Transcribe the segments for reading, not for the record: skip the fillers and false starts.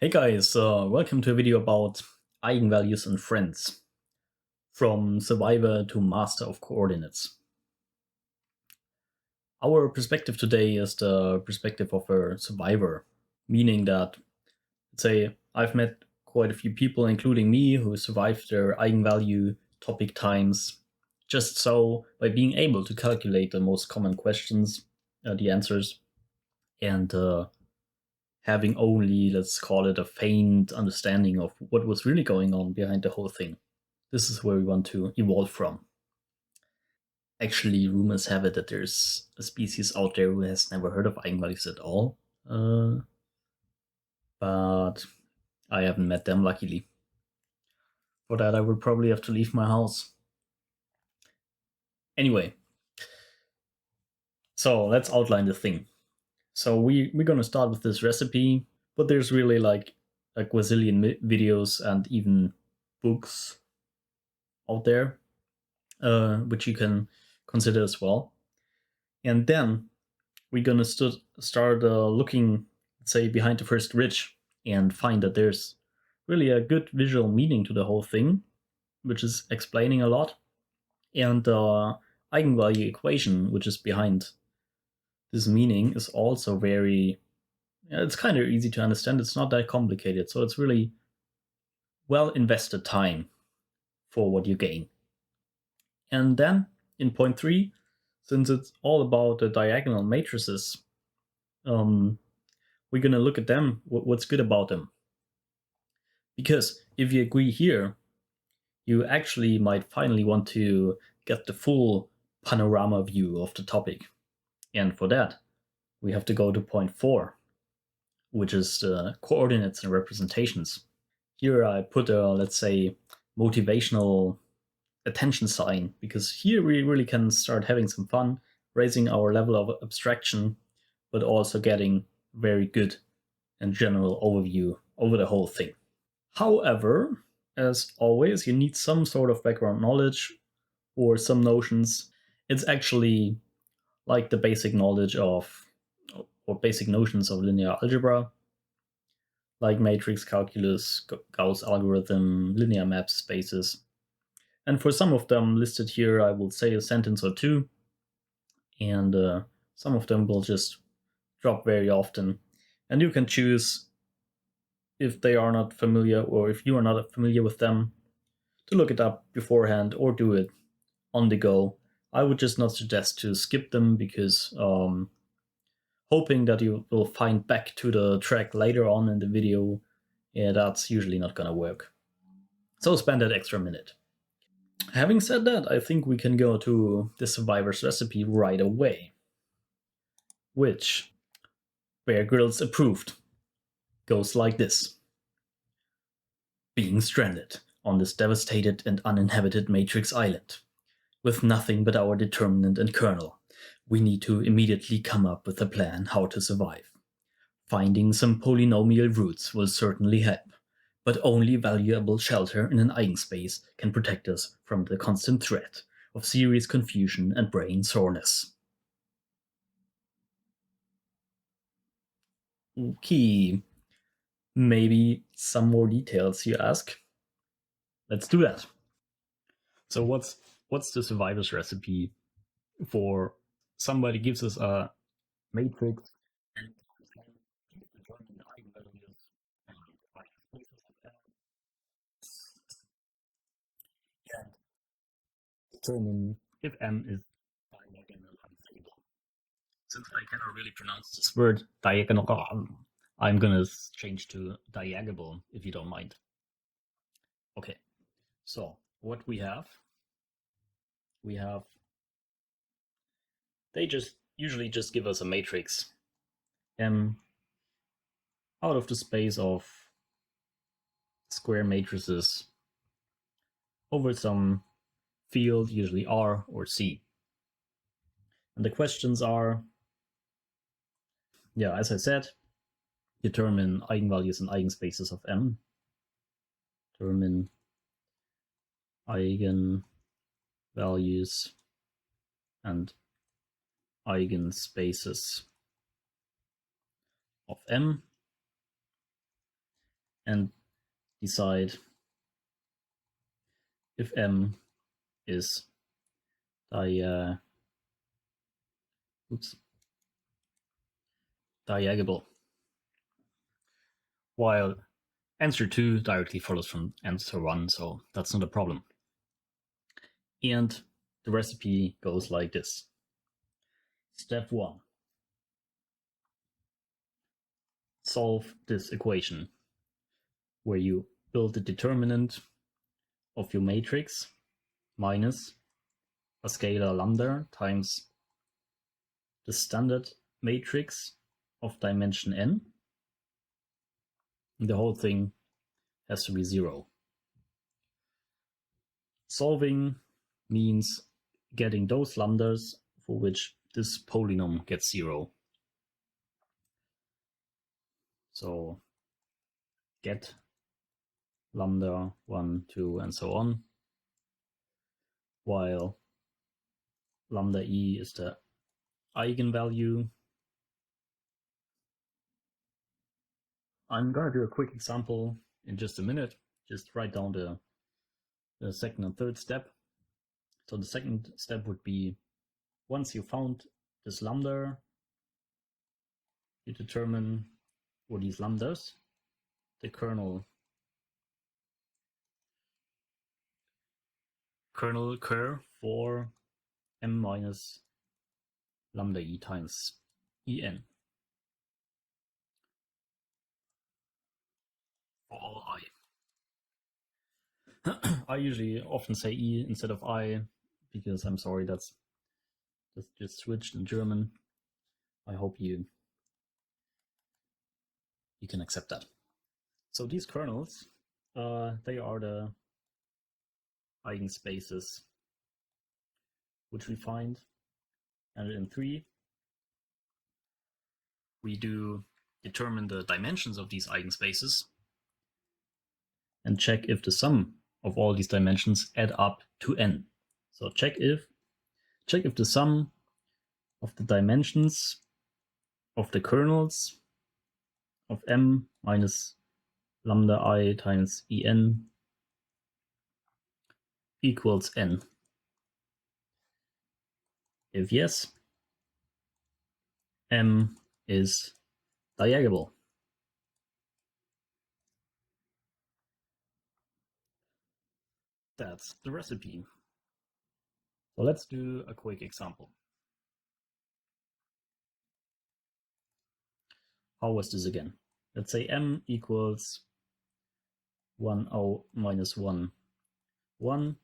Hey guys, welcome to a video about eigenvalues and friends, from survivor to master of coordinates. Our perspective today is the perspective of a survivor, meaning that, let's say, I've met quite a few people, including me, who survived their eigenvalue topic times just so by being able to calculate the most common questions, the answers, and having only, let's call it, a faint understanding of what was really going on behind the whole thing. This is where we want to evolve from. Actually, rumors have it that there's a species out there who has never heard of eigenvalues at all. But I haven't met them, luckily. For that, I would probably have to leave my house. Anyway, so let's outline the thing. So we're going to start with this recipe, but there's really like a gazillion videos and even books out there, which you can consider as well. And then we're going to start looking, say, behind the first ridge and find that there's really a good visual meaning to the whole thing, which is explaining a lot. And the eigenvalue equation, which is behind this meaning, is also it's kind of easy to understand. It's not that complicated. So it's really well invested time for what you gain. And then in point 3, since it's all about the diagonal matrices, we're going to look at them, what's good about them. Because if you agree here, you actually might finally want to get the full panorama view of the topic. And for that, we have to go to point 4, which is the coordinates and representations. Here I put a, let's say, motivational attention sign, because here we really can start having some fun, raising our level of abstraction, but also getting very good and general overview over the whole thing. However, as always, you need some sort of background knowledge or some notions. It's actually like the basic knowledge of, or basic notions of linear algebra, like matrix calculus, Gauss algorithm, linear map spaces. And for some of them listed here, I will say a sentence or two, and some of them will just drop very often. And you can choose, if they are not familiar, or if you are not familiar with them, to look it up beforehand or do it on the go. I would just not suggest to skip them, because hoping that you will find back to the track later on in the video, yeah, that's usually not gonna work. So spend that extra minute. Having said that, I think we can go to the survivor's recipe right away, which, where Grylls approved, goes like this. Being stranded on this devastated and uninhabited matrix island, with nothing but our determinant and kernel, we need to immediately come up with a plan how to survive. Finding some polynomial roots will certainly help, but only valuable shelter in an eigenspace can protect us from the constant threat of serious confusion and brain soreness. Okay, maybe some more details, you ask? Let's do that. So what's the survivor's recipe for somebody gives us a matrix and determine eigenvalues and determine if M is diagonal unstable. Since I cannot really pronounce this word diagonal, I'm gonna change to diagonal, if you don't mind. Okay, so what we have, they just usually just give us a matrix M out of the space of square matrices over some field, usually R or C. And the questions are, yeah, as I said, determine eigenvalues and eigenspaces of M. Determine eigenvalues and eigenspaces of M. and decide if M is diagonal, while answer 2 directly follows from answer 1, so that's not a problem. And the recipe goes like this. Step 1. Solve this equation, where you build the determinant of your matrix minus a scalar lambda times the standard matrix of dimension n. The whole thing has to be 0. Solving means getting those lambdas for which this polynomial gets 0. So get lambda 1, 2, and so on, while lambda e is the eigenvalue. I'm going to do a quick example in just a minute. Just write down the second and third step. So the second step would be, once you found this lambda, you determine for these lambdas the kernel curve for m minus lambda e times en for all I. I usually often say e instead of I, because I'm sorry, that's just switched in German. I hope you can accept that. So these kernels, they are the eigenspaces which we find, and in 3 we do determine the dimensions of these eigenspaces and check if the sum of all these dimensions add up to n. So check if the sum of the dimensions of the kernels of m minus lambda I times en equals n. If yes, m is diagonal. That's the recipe. So let's do a quick example. How was this again? Let's say m equals 1, 0, minus 1, 1.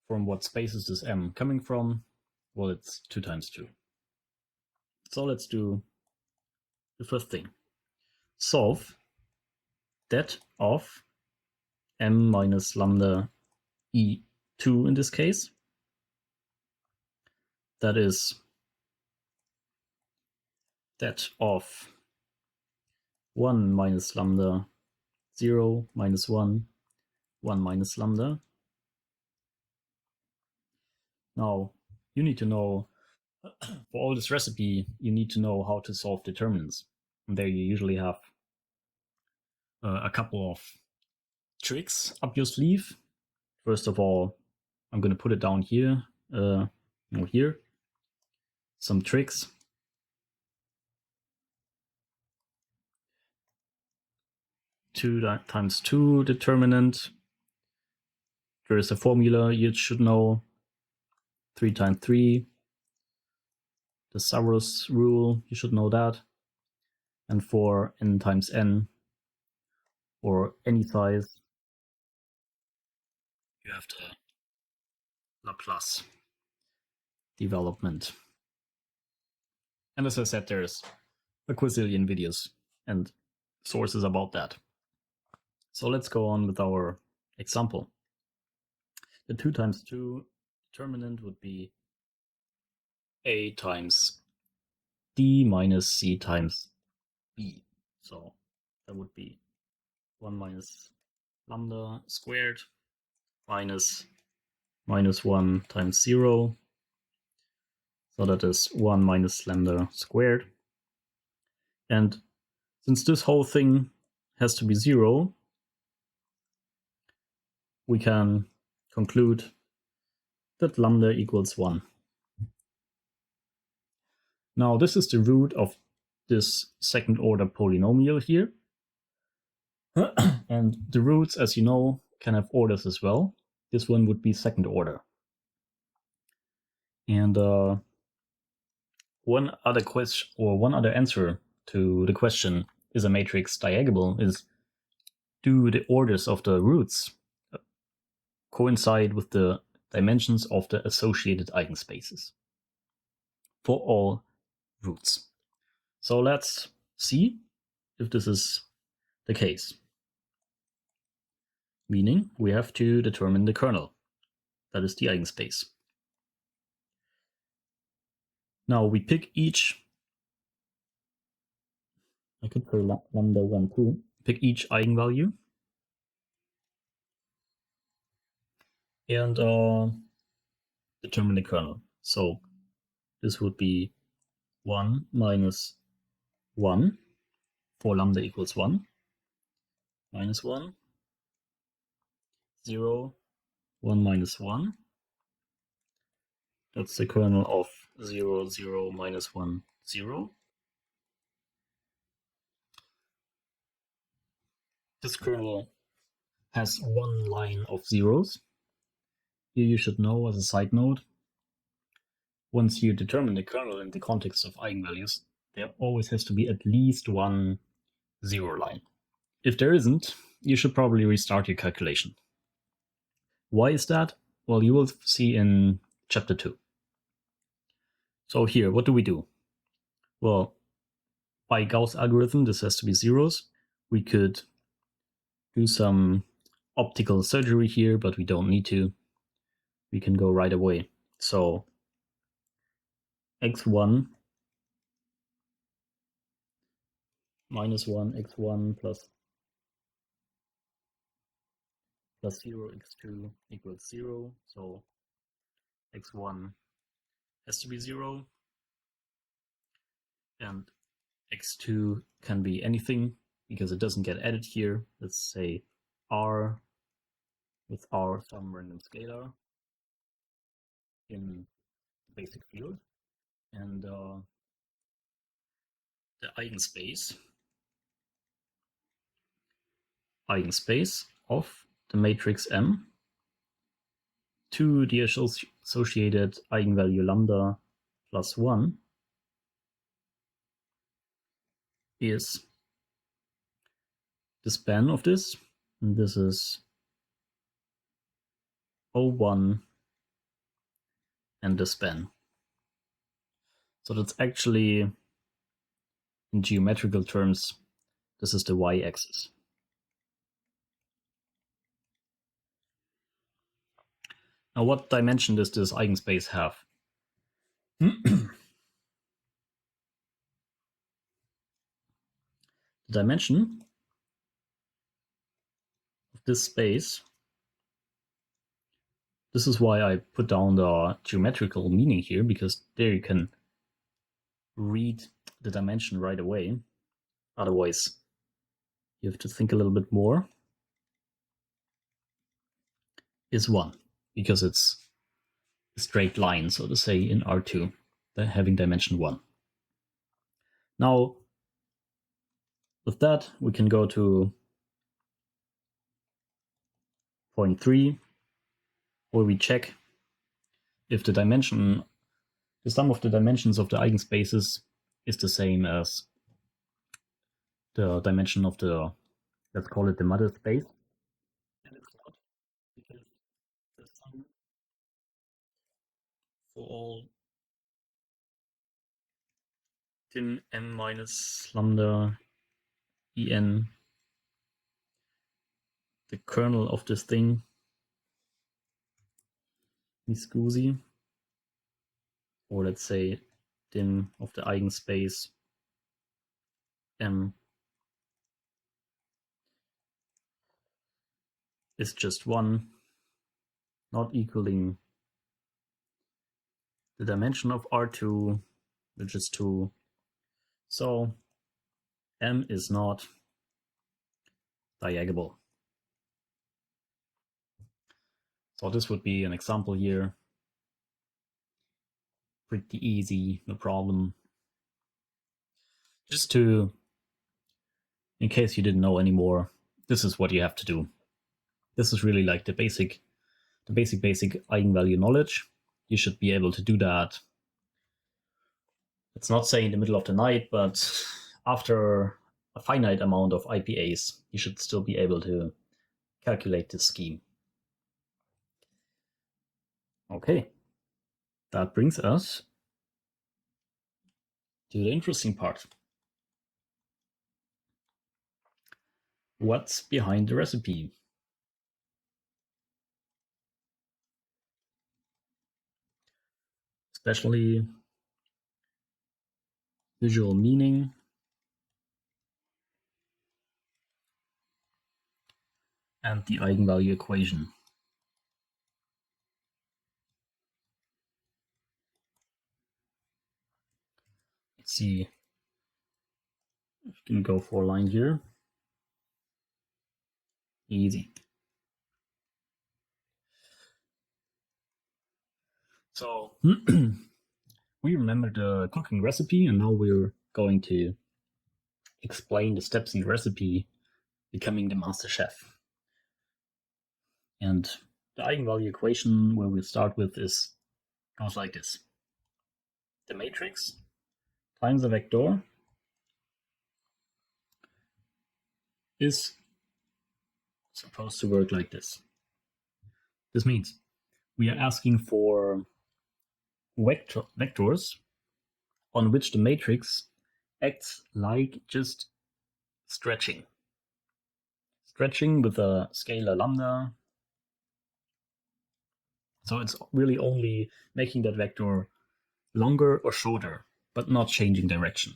From what space is this m coming from? Well, it's 2 times 2. So let's do the first thing. Solve that of m minus lambda e2 in this case. That is that of 1 minus lambda 0 minus 1, 1 minus lambda. Now, you need to know, for all this recipe, you need to know how to solve determinants. And there you usually have a couple of tricks up your sleeve. First of all, I'm going to put it down here, here. Some tricks. Two times 2 determinant. There is a formula you should know. 3 times 3. The Saros rule, you should know that. And for n times n, or any size, you have the Laplace development. And as I said, there's a quadrillion videos and sources about that. So let's go on with our example. The 2 times 2 determinant would be a times d minus c times b. So that would be 1 minus lambda squared minus 1 times 0. So that is 1 minus lambda squared. And since this whole thing has to be 0, we can conclude that lambda equals 1. Now this is the root of this second order polynomial here. And the roots, as you know, can have orders as well. This one would be second order. And one other question, or one other answer to the question, is a matrix diagonal, is do the orders of the roots coincide with the dimensions of the associated eigenspaces for all roots? So let's see if this is the case. Meaning we have to determine the kernel, that is the eigenspace. Now we pick each, I could put lambda 1, 2, pick each eigenvalue and determine the kernel. So this would be 1 minus 1 for lambda equals 1, minus 1, 0, 1 minus 1. That's the kernel of 0, 0, minus 1, 0. This kernel has one line of zeros. Here you should know, as a side note, once you determine the kernel in the context of eigenvalues, there always has to be at least one zero line. If there isn't, you should probably restart your calculation. Why is that? Well, you will see in chapter 2. So here, what do we do? Well, by Gauss algorithm, this has to be zeros. We could do some optical surgery here, but we don't need to. We can go right away. So x1 minus 1, x1 plus 0, x2 equals 0. So x1 has to be 0. And x2 can be anything because it doesn't get added here. Let's say r with r some random scalar in the basic field. And the eigenspace of the matrix M to the associated eigenvalue lambda plus 1 is the span of this, and this is O1 and the span. So that's actually, in geometrical terms, this is the y-axis. Now, what dimension does this eigenspace have? The dimension of this space, this is why I put down the geometrical meaning here, because there you can read the dimension right away. Otherwise, you have to think a little bit more. Is 1, because it's a straight line, so to say, in R2, having dimension 1. Now, with that, we can go to point 3, where we check if the sum of the dimensions of the eigenspaces is the same as the dimension of the, let's call it the mother space. And it's not, because the sum for all dim m minus lambda en, the kernel of this thing, Miscusi, or let's say dim of the eigenspace M is just 1, not equaling the dimension of R2, which is 2. So M is not diagonal. So this would be an example here. Pretty easy, no problem. Just to, in case you didn't know anymore, this is what you have to do. This is really like the basic eigenvalue knowledge. You should be able to do that. Let's not say in the middle of the night, but after a finite amount of IPAs, you should still be able to calculate this scheme. Okay, that brings us to the interesting part. What's behind the recipe? Especially visual meaning and the eigenvalue equation. Let's see if we can go for a line here. Easy. So we remember the cooking recipe, and now we're going to explain the steps in the recipe becoming the master chef. And the eigenvalue equation where we start with goes like this. The matrix times the vector is supposed to work like this. This means we are asking for vectors on which the matrix acts like just stretching with a scalar lambda. So it's really only making that vector longer or shorter, but not changing direction.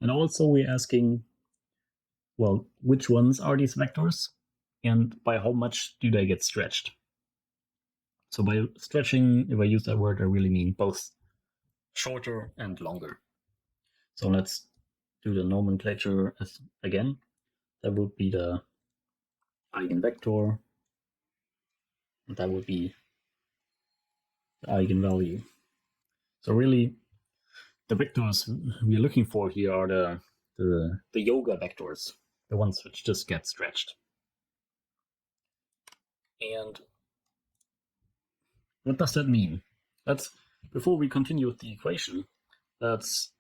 And also we're asking, well, which ones are these vectors and by how much do they get stretched? So by stretching, if I use that word, I really mean both shorter and longer. So let's do the nomenclature again. That would be the eigenvector, and that would be the eigenvalue. So really, the vectors we're looking for here are the yoga vectors, the ones which just get stretched. And what does that mean? Before we continue with the equation, let's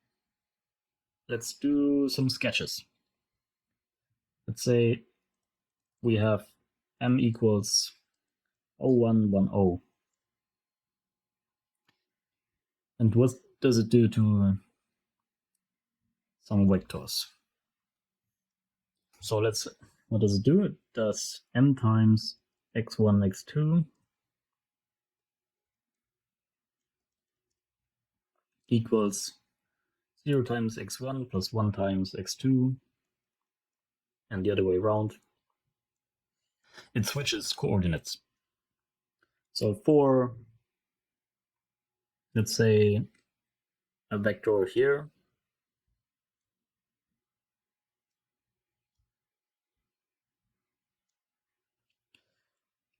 do some sketches. Let's say we have m equals 0110. And what does it do to some vectors? So what does it do? It does m times x1, x2 equals 0 times x1 plus 1 times x2, and the other way around. It switches coordinates. So for, let's say, a vector here,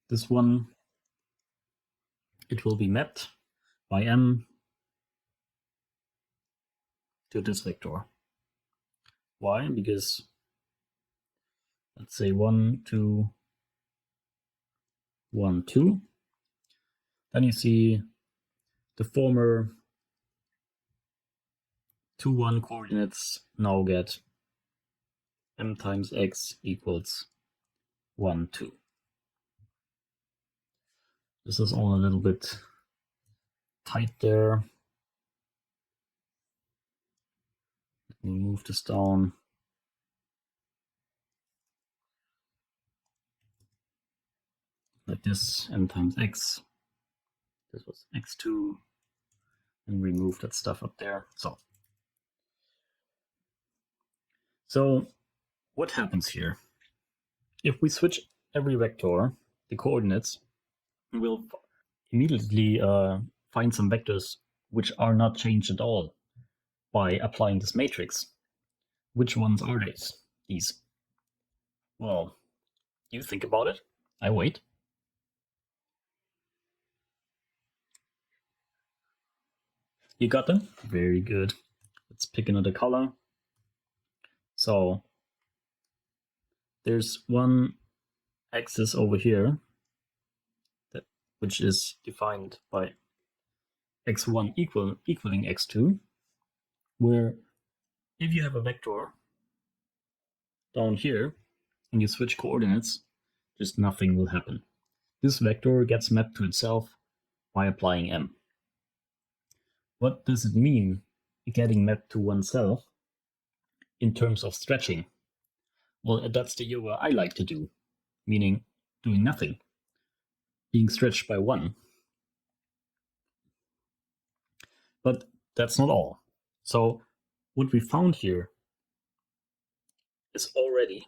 this one, it will be mapped by m to this vector. Why? Because let's say 1, 2, 1, 2. Then you see the former 2, 1 coordinates now get m times x equals 1, 2. This is all a little bit tight there. Let me move this down. Like this, m times x. This was x2. And remove that stuff up there. So what happens here? If we switch every vector, the coordinates, we'll immediately find some vectors which are not changed at all by applying this matrix. Which ones are these? Well, you think about it. I wait. You got them? Very good. Let's pick another color. So there's one axis over here which is defined by x1 equaling x2, where if you have a vector down here and you switch coordinates, just nothing will happen. This vector gets mapped to itself by applying m. What does it mean, getting mapped to oneself in terms of stretching? Well, that's the yoga I like to do, meaning doing nothing, being stretched by 1. But that's not all. So what we found here is already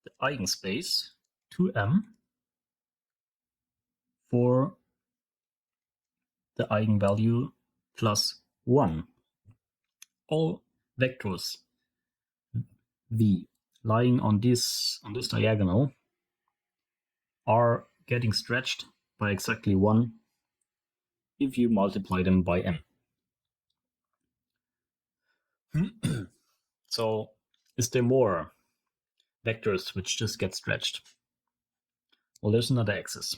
the eigenspace 2m for the eigenvalue plus 1. All vectors v lying on this diagonal are getting stretched by exactly 1 if you multiply them by m. So is there more vectors which just get stretched? Well, there's another axis.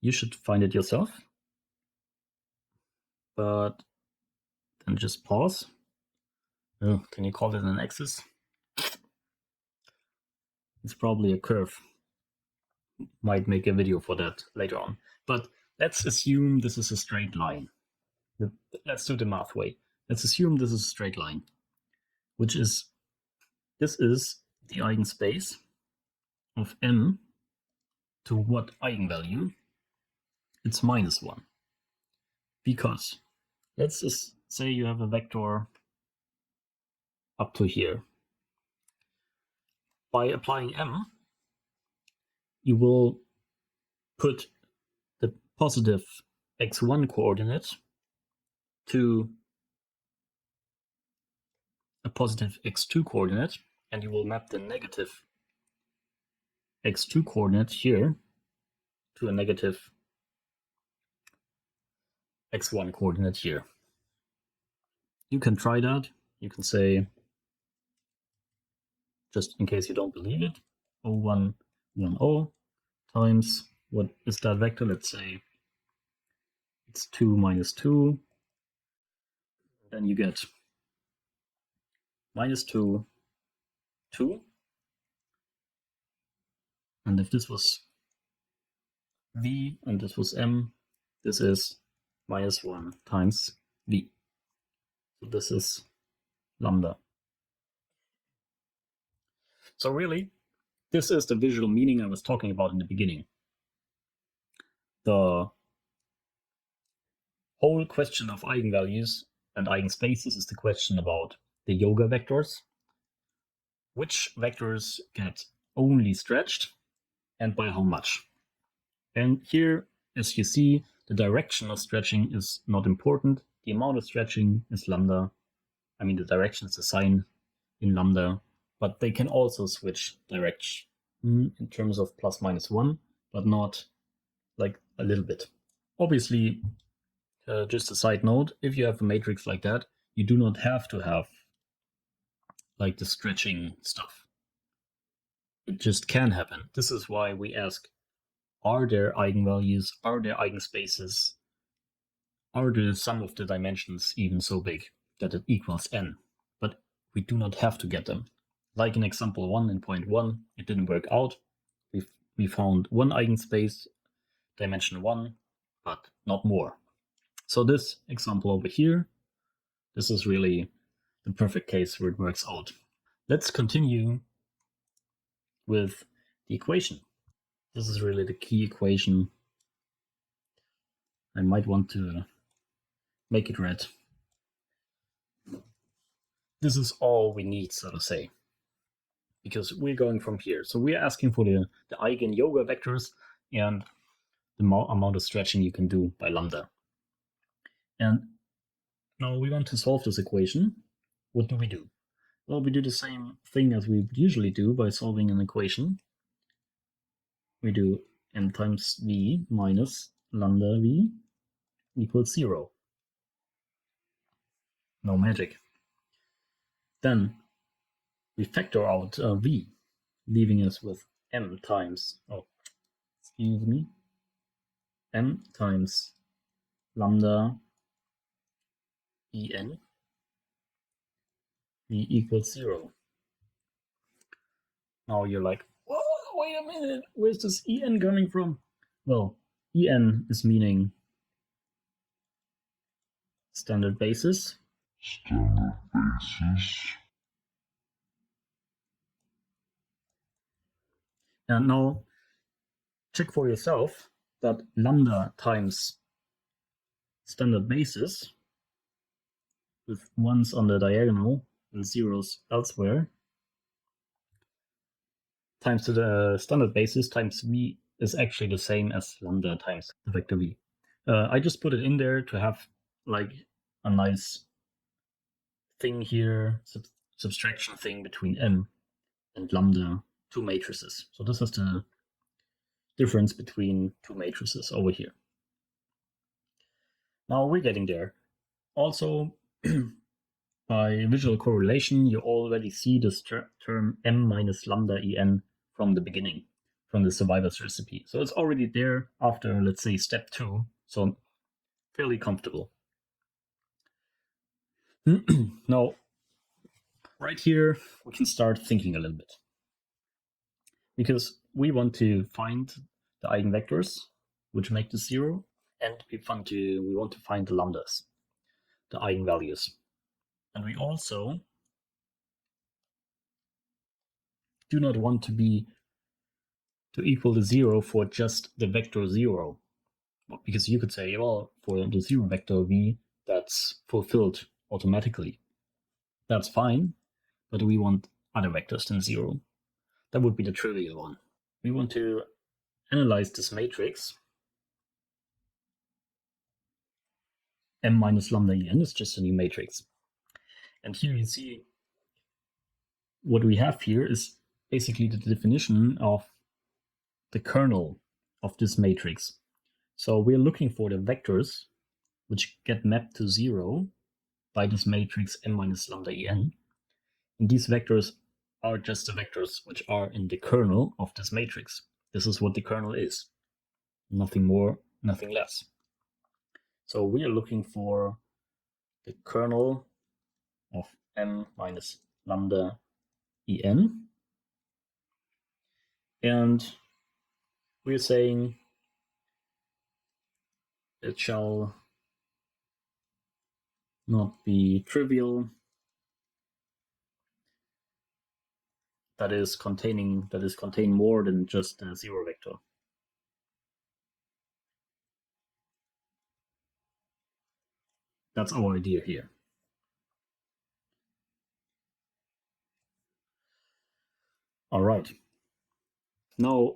You should find it yourself, but then just pause. Oh, can you call it an axis? It's probably a curve. Might make a video for that later on. But let's assume this is a straight line. Let's do the math way. Let's assume this is a straight line, which is, this is the eigenspace of m to what eigenvalue? It's -1. Because let's just say you have a vector up to here. By applying m, you will put the positive x1 coordinate to a positive x2 coordinate, and you will map the negative x2 coordinate here to a negative x1 coordinate here. You can try that. You can say, just in case you don't believe it, 01, 10 times, what is that vector? Let's say it's 2 minus 2. Then you get -2, 2. And if this was v and this was m, this is -1 times v. So this is lambda. So really, this is the visual meaning I was talking about in the beginning. The whole question of eigenvalues and eigenspaces is the question about the yoga vectors. Which vectors get only stretched and by how much? And here, as you see, the direction of stretching is not important. The amount of stretching is lambda. I mean, the direction is a sign in lambda, but they can also switch direction in terms of ±1, but not like a little bit. Obviously, just a side note, if you have a matrix like that, you do not have to have like the stretching stuff. It just can happen. This is why we ask, are there eigenvalues? Are there eigenspaces? Are the sum of the dimensions even so big that it equals n? But we do not have to get them. Like in example 1 in point 1, it didn't work out. We found one eigenspace, dimension 1, but not more. So this example over here, this is really the perfect case where it works out. Let's continue with the equation. This is really the key equation. I might want to make it red. This is all we need, so to say, because we're going from here. So we're asking for the eigen yoga vectors and the amount of stretching you can do by lambda. And now we want to solve this equation. What do? Well, we do the same thing as we usually do by solving an equation. We do m times v minus lambda v equals 0. No magic. Then we factor out v, leaving us with m times, m times lambda en v equals 0. Now you're like, whoa, wait a minute, where's this en coming from? Well, en is meaning standard basis. And now check for yourself that lambda times standard basis with ones on the diagonal and zeros elsewhere times to the standard basis times v is actually the same as lambda times the vector v. I just put it in there to have like a nice thing here, subtraction thing between m and lambda, two matrices. So this is the difference between two matrices over here. Now we're getting there. Also, by visual correlation, you already see this term m minus lambda en from the beginning, from the survivor's recipe. So it's already there after, let's say, step 2. So fairly comfortable. Now, right here, we can start thinking a little bit. Because we want to find the eigenvectors, which make this 0, and we want to find the lambdas, the eigenvalues. And we also do not want to equal to 0 for just the vector 0. Because you could say, well, for the 0 vector v, that's fulfilled automatically. That's fine, but we want other vectors than 0. That would be the trivial one. We want to analyze this matrix. M minus lambda en is just a new matrix. And here you see what we have here is basically the definition of the kernel of this matrix. So we're looking for the vectors which get mapped to 0 by this matrix m minus lambda en. And these vectors are just the vectors which are in the kernel of this matrix. This is what the kernel is. Nothing more, nothing less. So we are looking for the kernel of m minus lambda en. And we're saying it shall not be trivial. That is contain more than just a 0 vector. That's our idea here. All right. Now,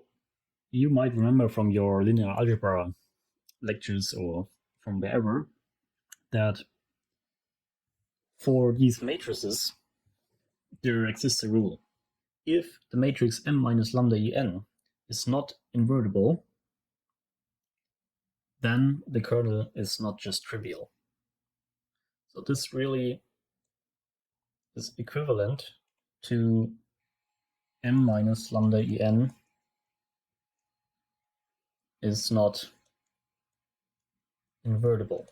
you might remember from your linear algebra lectures or from wherever that for these matrices, there exists a rule. If the matrix m minus lambda en is not invertible, then the kernel is not just trivial. So this really is equivalent to m minus lambda en is not invertible.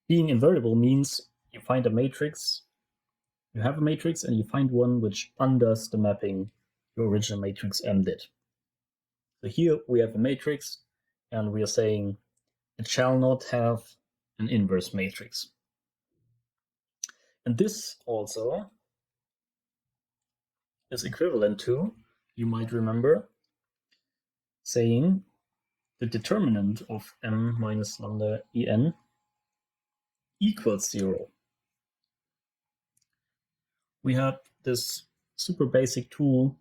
Being invertible means you find a matrix, you have a matrix and you find one which undoes the mapping your original matrix M did. So here we have a matrix and we are saying it shall not have an inverse matrix. And this also is equivalent to, you might remember, saying the determinant of m minus lambda en equals 0. We have this super basic tool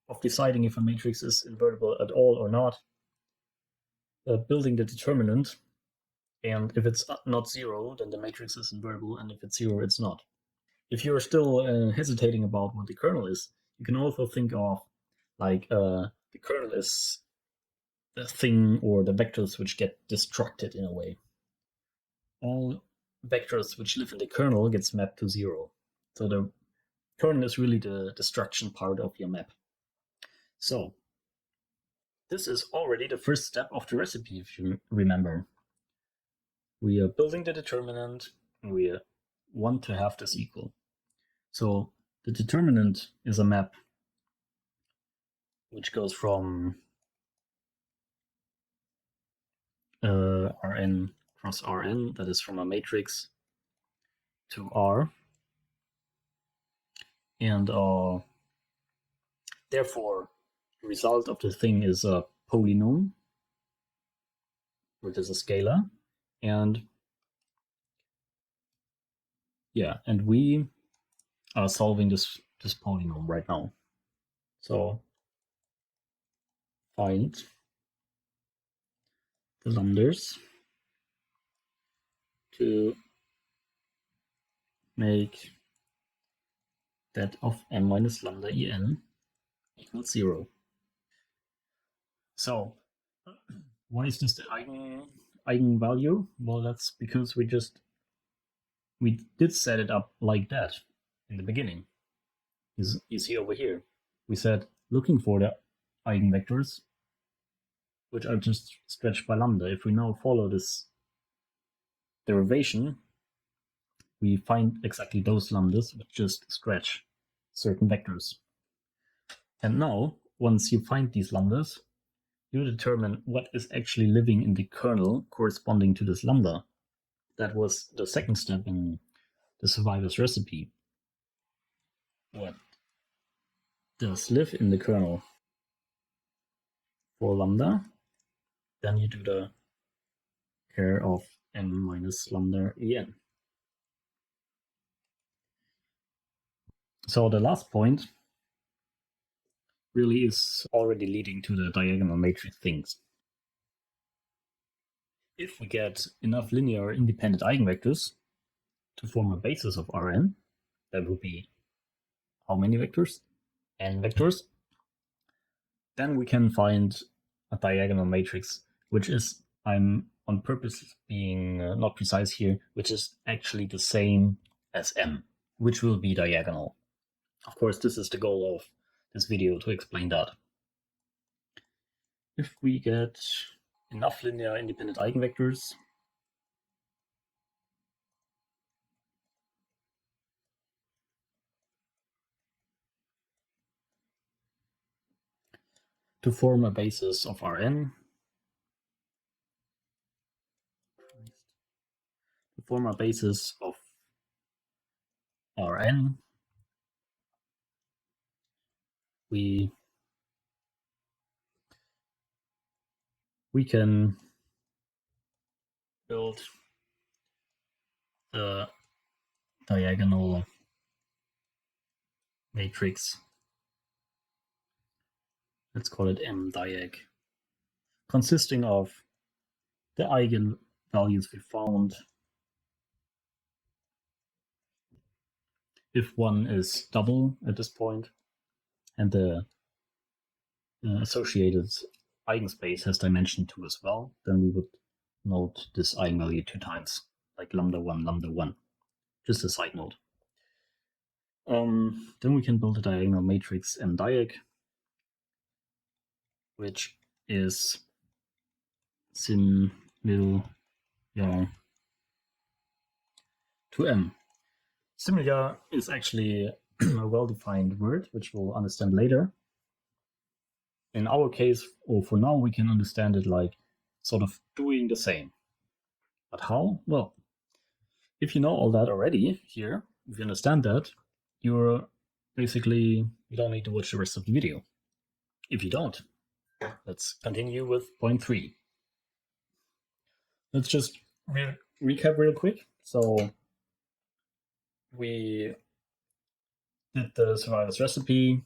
of deciding if a matrix is invertible at all or not, building the determinant. And if it's not 0, then the matrix is invertible, and if it's 0, it's not. If you're still hesitating about what the kernel is, you can also think of like the kernel is the thing or the vectors which get destructed in a way. All vectors which live in the kernel gets mapped to 0. So the kernel is really the destruction part of your map. So this is already the first step of the recipe, if you remember. We are building the determinant, and we want to have this equal. So the determinant is a map which goes from Rn cross Rn, that is from a matrix to R. And therefore, the result of the thing is a polynomial, which is a scalar. And yeah, and we are solving this polynomial right now. So find the lambdas to make that of m minus lambda en equals 0. So why is this the eigenvalue? Well, that's because we did set it up like that in the beginning. You see over here, we said looking for the eigenvectors, which are just stretched by lambda. If we now follow this derivation, we find exactly those lambdas which just stretch certain vectors. And now, once you find these lambdas, you determine what is actually living in the kernel corresponding to this lambda. That was the second step in the survivor's recipe. What does live in the kernel for lambda? Then you do the care of m minus lambda en. So the last point really is already leading to the diagonal matrix things. If we get enough linear independent eigenvectors to form a basis of Rn, that would be how many vectors? N vectors. Then we can find a diagonal matrix, which is, I'm on purpose being not precise here, which is actually the same as M, which will be diagonal. Of course, this is the goal of this video, to explain that. If we get enough linear independent eigenvectors, to form a basis of Rn, to form a basis of Rn, we can build the diagonal matrix. Let's call it M-diag, consisting of the eigenvalues we found. If one is double at this point, and the associated eigenspace has dimension 2 as well, then we would note this eigenvalue 2 times, like lambda 1, lambda 1. Just a side note. Then we can build a diagonal matrix M-diag, which is similar to M. Similar is actually a well-defined word, which we'll understand later. In our case, or for now, we can understand it like sort of doing the same. But how? Well, if you know all that already here, if you understand that, you don't need to watch the rest of the video. If you don't, let's continue with point 3. Let's just recap real quick. So we did the survivor's recipe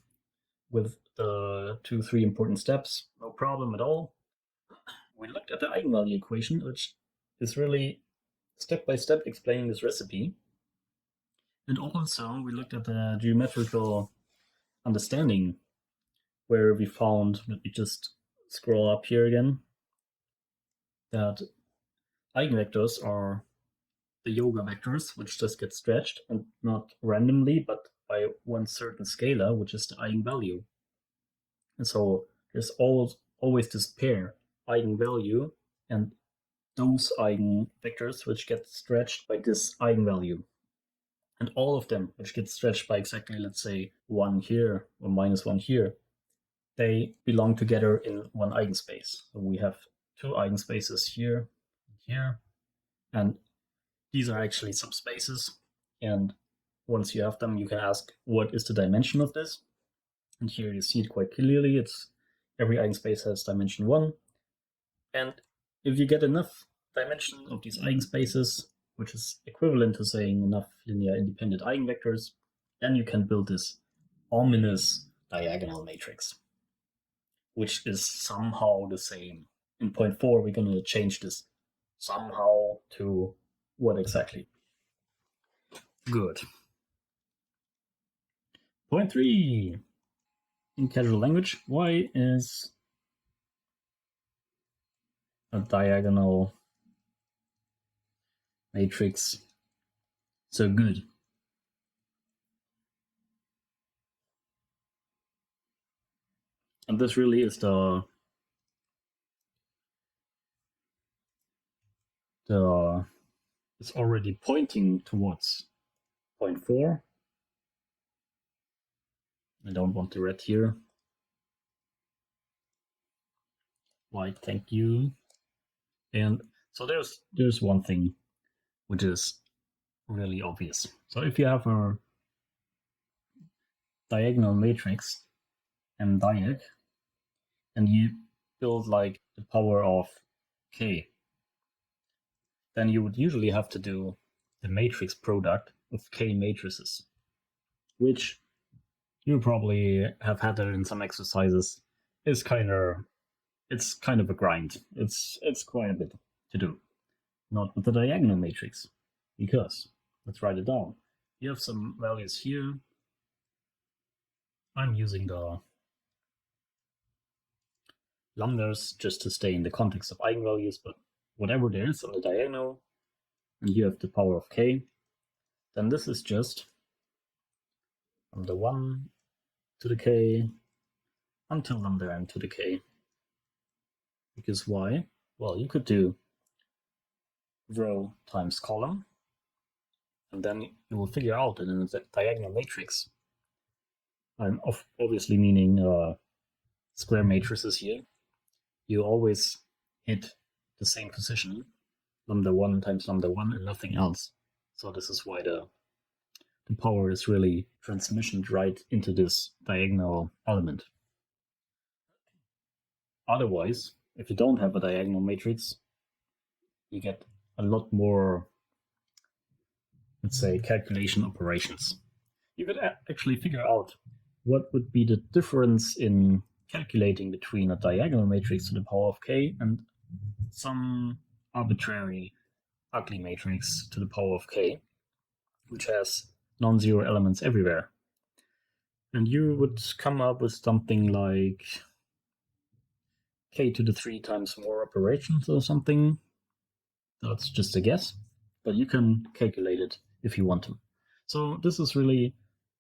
with the 2-3 important steps, no problem at all. We looked at the eigenvalue equation, which is really step by step explaining this recipe. And also we looked at the geometrical understanding, where we found, let me just scroll up here again, that eigenvectors are the yoga vectors, which just get stretched, and not randomly, but by one certain scalar, which is the eigenvalue. And so there's always this pair, eigenvalue, and those eigenvectors which get stretched by this eigenvalue. And all of them, which get stretched by exactly, let's say, 1 here or -1 here, they belong together in one eigenspace. So we have two eigenspaces here and here, and these are actually subspaces. And once you have them, you can ask, what is the dimension of this? And here you see it quite clearly. It's every eigenspace has dimension 1. And if you get enough dimension of these eigenspaces, which is equivalent to saying enough linear independent eigenvectors, then you can build this ominous diagonal matrix, which is somehow the same. In point 4, we're going to change this somehow to what exactly? Good. Point 3. In casual language, why is a diagonal matrix so good? And this really is it's already pointing towards point 4. I don't want the red here. White, thank you. And so there's one thing which is really obvious. So if you have a diagonal matrix and diag, and you build like the power of k, then you would usually have to do the matrix product of k matrices, which you probably have had that in some exercises. It's kind of a grind. It's quite a bit to do. Not with the diagonal matrix, because let's write it down. You have some values here. I'm using the lambdas just to stay in the context of eigenvalues, but whatever there is on the diagonal, and you have the power of k, then this is just from the 1 to the k until lambda n to the k. Because why? Well, you could do row times column, and then you will figure out that in a diagonal matrix, I'm obviously meaning square matrices here, you always hit the same position, lambda 1 times lambda 1 and nothing else. So this is why the power is really transmissioned right into this diagonal element. Otherwise, if you don't have a diagonal matrix, you get a lot more, let's say, calculation operations. You could actually figure out what would be the difference in calculating between a diagonal matrix to the power of k and some arbitrary ugly matrix to the power of k, which has non-zero elements everywhere. And you would come up with something like k to the 3 times more operations or something. That's just a guess, but you can calculate it if you want to. So this is really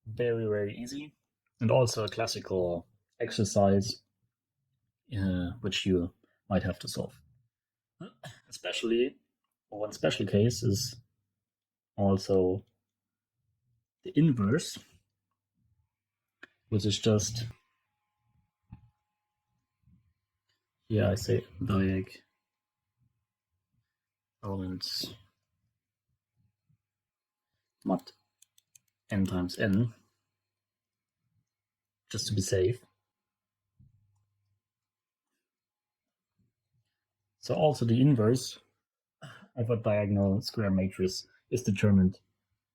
very, very easy, and also a classical exercise which you might have to solve. Especially, one special case is also the inverse, which is just, here I say diag elements mod n times n, just to be safe. So also the inverse of a diagonal square matrix is determined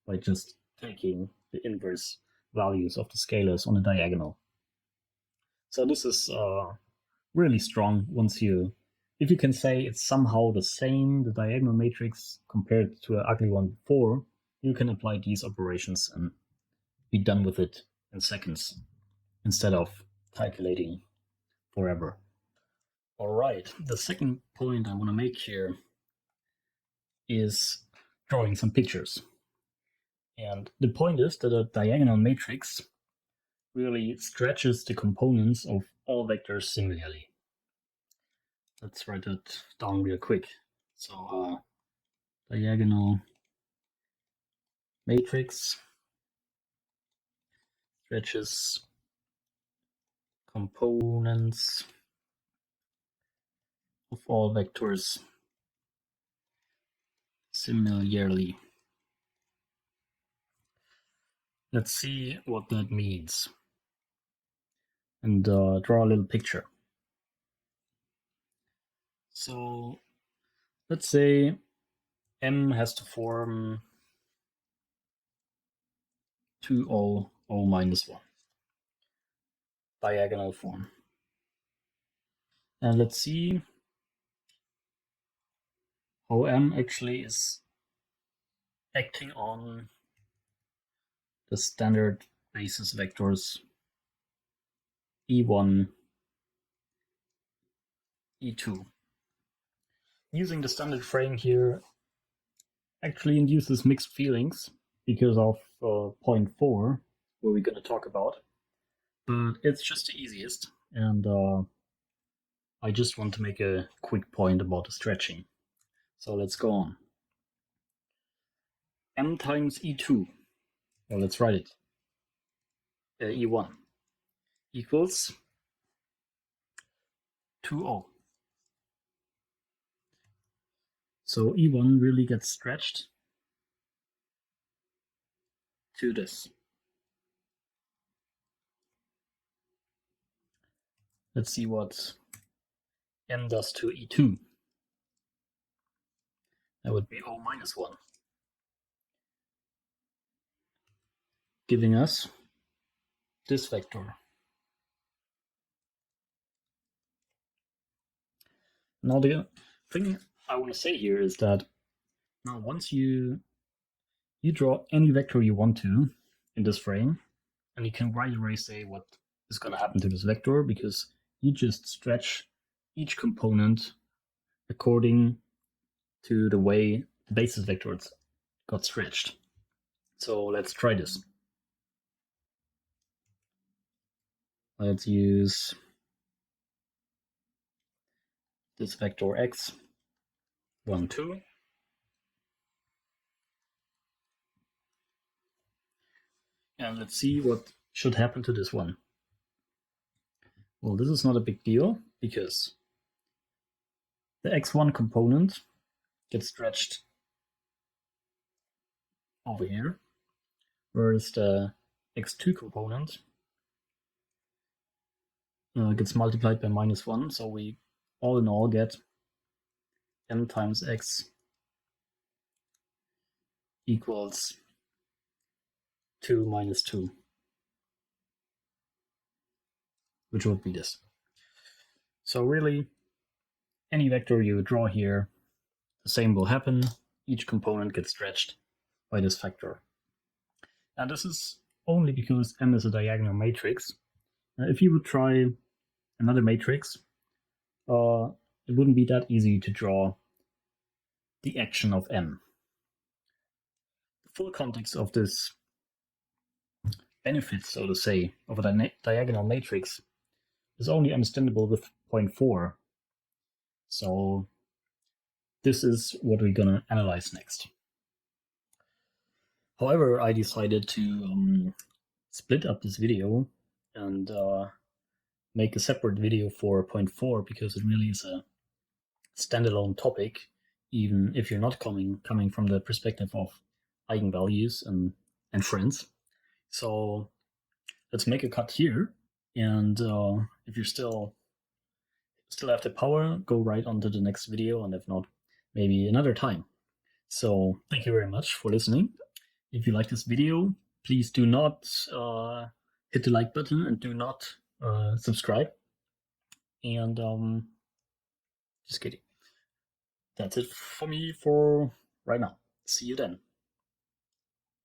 by just taking the inverse values of the scalars on the diagonal. So this is really strong once you if you can say it's somehow the same, the diagonal matrix compared to an ugly one before, you can apply these operations and be done with it in seconds instead of calculating forever. All right, the second point I want to make here is drawing some pictures. And the point is that a diagonal matrix really stretches the components of all vectors similarly. Let's write it down real quick. So diagonal matrix stretches components of all vectors similarly. Let's see what that means and draw a little picture. So let's say M has to form 2 O minus 1 diagonal form. And let's see how M actually is acting on the standard basis vectors E1, E2. Using the standard frame here actually induces mixed feelings because of point 4, where we're going to talk about. But it's just the easiest, and I just want to make a quick point about the stretching. So let's go on. M times E2, well, let's write it, E1, equals 2O. So E1 really gets stretched to this. Let's see what M does to E2. That would be O minus 1, giving us this vector. Now the thing I want to say here is that now once you draw any vector you want to in this frame, and you can right away say what is going to happen to this vector because you just stretch each component according to the way the basis vectors got stretched. So let's try this. Let's use this vector x, 1, 2. And let's see what should happen to this one. Well, this is not a big deal because the x1 component gets stretched over here, whereas the x2 component gets multiplied by minus 1. So we all in all get m times x equals 2 minus 2, which would be this. So really, any vector you draw here, the same will happen. Each component gets stretched by this factor. And this is only because M is a diagonal matrix. If you would try another matrix, it wouldn't be that easy to draw the action of M. The full context of this benefit, so to say, of a diagonal matrix is only understandable with point 4. So this is what we're going to analyze next. However, I decided to split up this video and make a separate video for point 4 because it really is a standalone topic, even if you're not coming from the perspective of eigenvalues and friends. So let's make a cut here, and if you're still have the power, go right on to the next video, and if not, maybe another time. So thank you very much for listening. If you like this video, please do not hit the like button and do not subscribe. And Just kidding. That's it for me for right now. See you then.